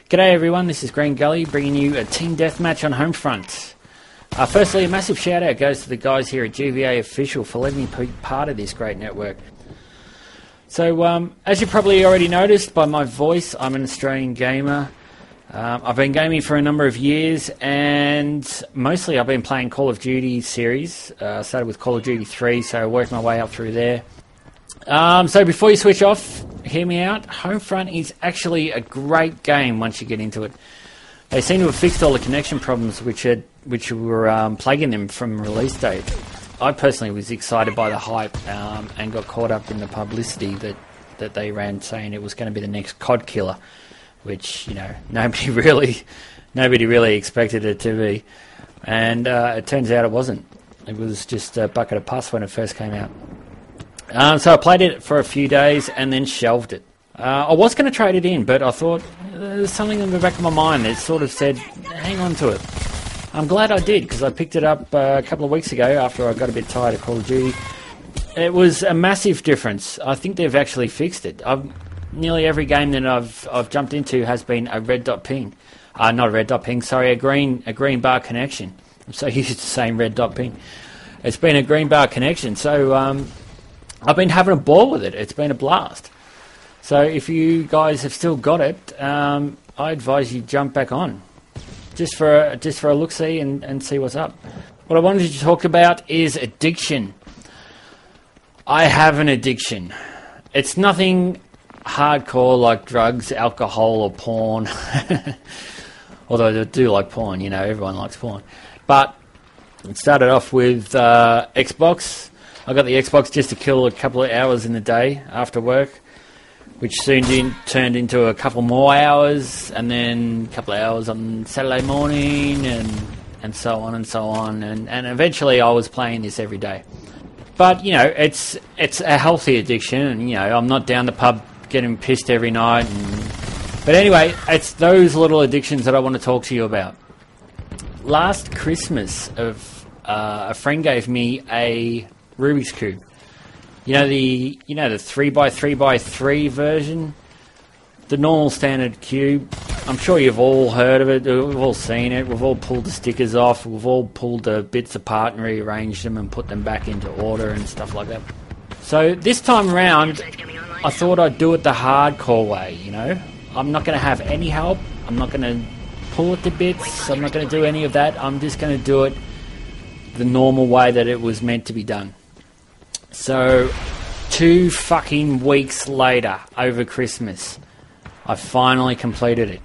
G'day everyone, this is GreenGully bringing you a team deathmatch on Homefront. Firstly, a massive shout out goes to the guys here at GVAofficial for letting me be part of this great network. So, as you probably already noticed by my voice, I'm an Australian gamer. I've been gaming for a number of years, and mostly I've been playing Call of Duty series. Started with Call of Duty 3, so I worked my way up through there. So before you switch off, hear me out. Homefront is actually a great game once you get into it. They seem to have fixed all the connection problems which were plaguing them from release date. I personally was excited by the hype and got caught up in the publicity that they ran, saying it was going to be the next COD killer, which nobody really expected it to be, and it turns out it wasn't. It was just a bucket of pus when it first came out. So I played it for a few days and then shelved it. I was going to trade it in, but I thought there's something in the back of my mind that sort of said, hang on to it. I'm glad I did, because I picked it up a couple of weeks ago after I got a bit tired of Call of Duty. It was a massive difference. I think they've actually fixed it. Nearly every game that I've jumped into has been a red dot ping. Not a red dot ping, sorry, a green bar connection. I'm so used to saying red dot ping. It's been a green bar connection, so I've been having a ball with it. It's been a blast. So if you guys have still got it, I advise you jump back on, just for a look-see and see what's up. What I wanted to talk about is addiction. I have an addiction. It's nothing hardcore like drugs, alcohol, or porn. Although I do like porn, everyone likes porn. But it started off with Xbox. I got the Xbox just to kill a couple of hours in the day after work, which soon turned into a couple more hours, and then a couple of hours on Saturday morning, and so on and so on. And eventually I was playing this every day. But, it's a healthy addiction, and, I'm not down the pub getting pissed every night. But anyway, it's those little addictions that I want to talk to you about. Last Christmas, a friend gave me a Rubik's Cube. The 3x3x3 version, the normal standard cube. I'm sure you've all heard of it. We've all seen it. We've all pulled the stickers off. We've all pulled the bits apart and rearranged them and put them back into order and stuff like that. So this time around, I thought I'd do it the hardcore way. I'm not going to have any help. I'm not going to pull it to bits. I'm not going to do any of that. I'm just going to do it the normal way that it was meant to be done. So, 2 fucking weeks later, over Christmas, I finally completed it.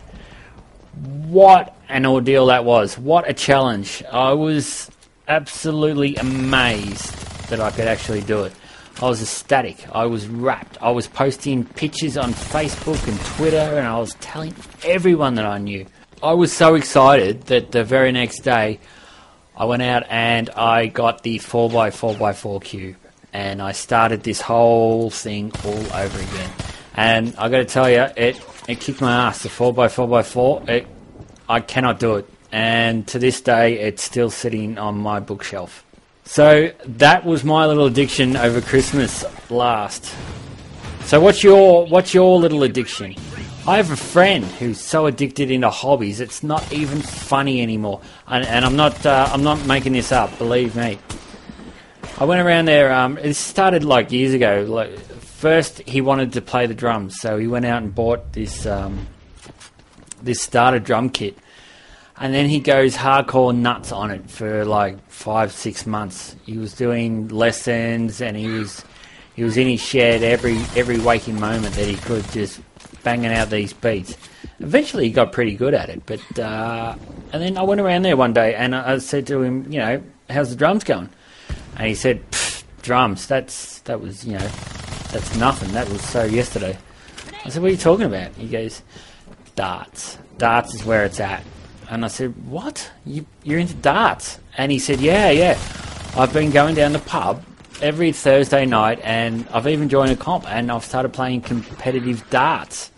What an ordeal that was. What a challenge. I was absolutely amazed that I could actually do it. I was ecstatic. I was rapt. I was posting pictures on Facebook and Twitter, and I was telling everyone that I knew. I was so excited that the very next day, I went out and I got the 4x4x4 cube. And I started this whole thing all over again. And I got to tell you, it kicked my ass. The 4x4x4, I cannot do it. And to this day, it's still sitting on my bookshelf. So that was my little addiction over Christmas last. So what's your little addiction? I have a friend who's so addicted into hobbies, it's not even funny anymore. And I'm not making this up, believe me. I went around there, it started like years ago. First, he wanted to play the drums, so he went out and bought this starter drum kit. And then he goes hardcore nuts on it for like 5-6 months. He was doing lessons, and he was in his shed every waking moment that he could, just banging out these beats. Eventually he got pretty good at it, but and then I went around there one day and I said to him, how's the drums going? And he said, drums, that was, that's nothing. That was so yesterday. I said, what are you talking about? He goes, darts. Darts is where it's at. And I said, what? You're into darts? And he said, yeah. I've been going down the pub every Thursday night, and I've even joined a comp, and I've started playing competitive darts.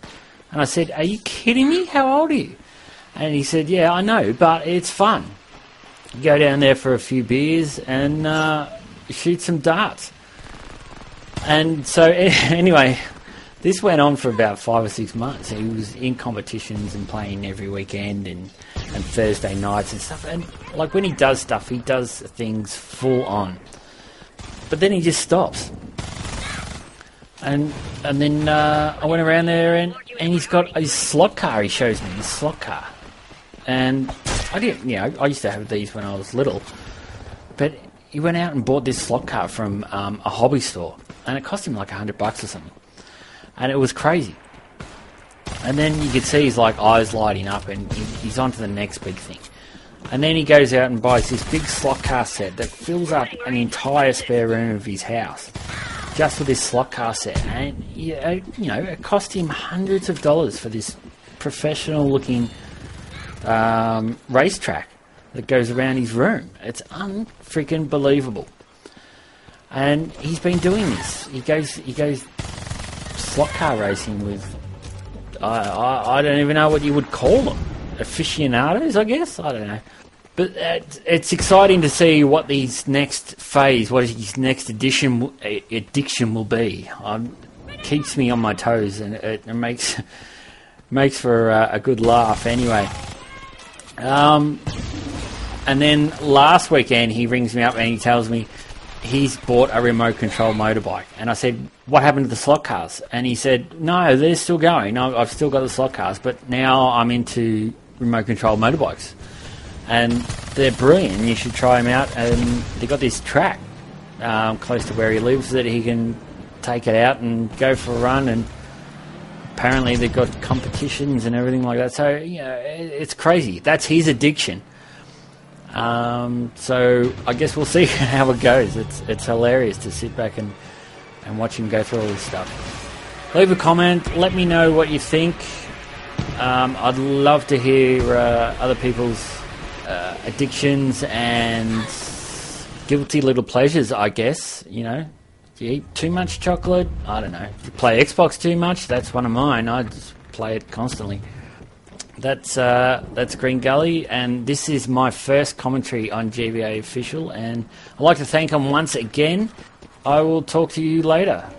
And I said, are you kidding me? How old are you? And he said, yeah, I know, but it's fun. Go down there for a few beers and shoot some darts. And so anyway, This went on for about 5 or 6 months. He was in competitions and playing every weekend and Thursday nights and stuff. And like when he does stuff, he does things full on. But then he just stops. And then I went around there and he's got his slot car. He shows me his slot car. And I didn't, I used to have these when I was little. But he went out and bought this slot car from a hobby store. And it cost him like $100 or something. And it was crazy. And then you could see his like eyes lighting up and he's on to the next big thing. And then he goes out and buys this big slot car set that fills up an entire spare room of his house. Just with this slot car set. And, it cost him hundreds of dollars for this professional looking racetrack that goes around his room. It's unfreaking believable. And he's been doing this. He goes slot car racing with, I don't even know what you would call them. Aficionados, I guess? I don't know. But it's exciting to see what his next phase, what his next addiction will be. It keeps me on my toes and it makes for a good laugh anyway. And then last weekend he rings me up and he tells me he's bought a remote control motorbike. And I said, what happened to the slot cars? And he said, no, they're still going. I've still got the slot cars, but now I'm into remote control motorbikes. And they're brilliant. You should try them out. And they've got this track close to where he lives that he can take it out and go for a run. And apparently they've got competitions and everything like that. So, it's crazy. That's his addiction. So I guess we'll see how it goes. It's hilarious to sit back and watch him go through all this stuff. Leave a comment. Let me know what you think. I'd love to hear other people's addictions and guilty little pleasures, I guess. Do you eat too much chocolate? I don't know. If you play Xbox too much, that's one of mine. I just play it constantly. That's GreenGully, and this is my first commentary on GVAofficial, and I'd like to thank them once again. I will talk to you later.